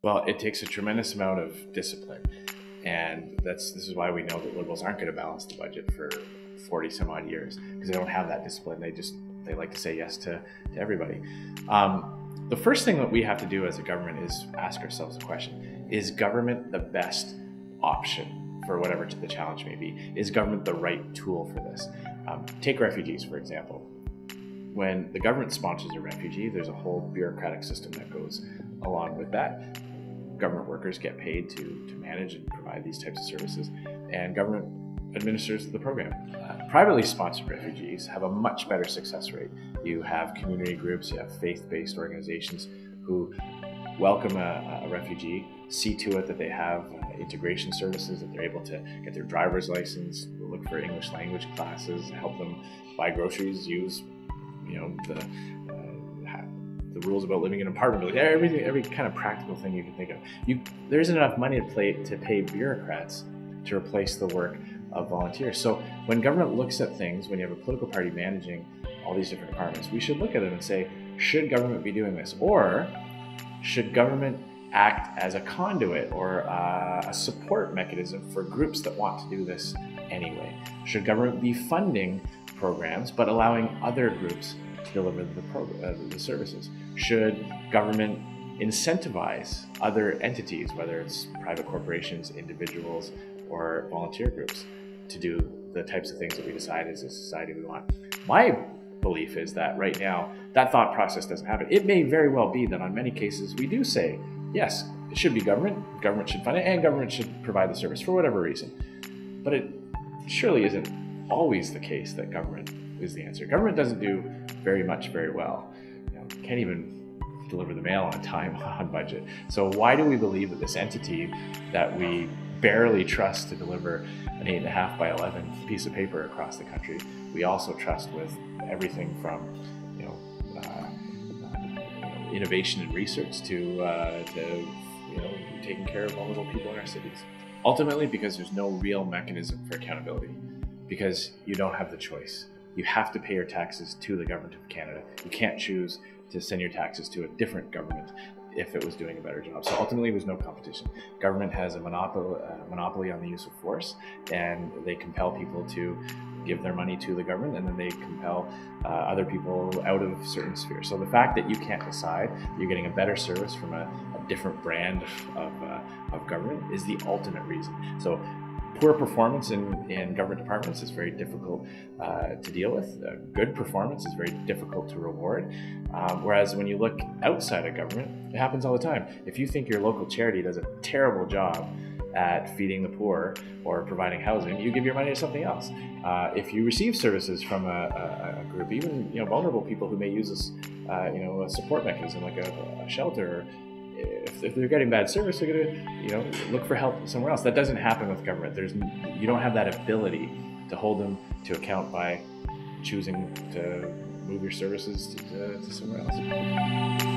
Well, it takes a tremendous amount of discipline, and this is why we know that Liberals aren't going to balance the budget for 40 some odd years, because they don't have that discipline. They like to say yes to everybody. The first thing that we have to do as a government is ask ourselves the question: is government the best option for whatever the challenge may be? Is government the right tool for this? Take refugees, for example. When the government sponsors a refugee, there's a whole bureaucratic system that goes along with that. Government workers get paid to manage and provide these types of services, and government administers the program. Privately sponsored refugees have a much better success rate. You have community groups, you have faith-based organizations who welcome a refugee, see to it that they have integration services, that they're able to get their driver's license, look for English language classes, help them buy groceries, use the rules about living in an apartment building, every kind of practical thing you can think of. There isn't enough money to pay bureaucrats to replace the work of volunteers. So when government looks at things, when you have a political party managing all these different departments, we should look at it and say, should government be doing this? Or should government act as a conduit or a support mechanism for groups that want to do this anyway? Should government be funding programs but allowing other groups to deliver the services? Should government incentivize other entities, whether it's private corporations, individuals, or volunteer groups, to do the types of things that we decide as a society we want? My belief is that right now, that thought process doesn't happen. It may very well be that on many cases we do say, yes, it should be government should fund it, and government should provide the service for whatever reason. But it surely isn't always the case that government is the answer. Government doesn't do very much very well. Can't even deliver the mail on time, on budget. So why do we believe that this entity that we barely trust to deliver an 8.5 by 11 piece of paper across the country, we also trust with everything from innovation and research to taking care of vulnerable people in our cities? Ultimately, because there's no real mechanism for accountability, because you don't have the choice. You have to pay your taxes to the government of Canada. You can't choose to send your taxes to a different government if it was doing a better job. So ultimately, there's no competition. Government has a monopoly on the use of force, and they compel people to give their money to the government, and then they compel other people out of certain spheres. So the fact that you can't decide you're getting a better service from a different brand of government is the ultimate reason. So poor performance in government departments is very difficult to deal with. Good performance is very difficult to reward. Whereas when you look outside of government, it happens all the time. If you think your local charity does a terrible job at feeding the poor or providing housing, you give your money to something else. If you receive services from a group, even vulnerable people who may use a support mechanism like a shelter, if they're getting bad service, they're going to look for help somewhere else. That doesn't happen with government. You don't have that ability to hold them to account by choosing to move your services to somewhere else.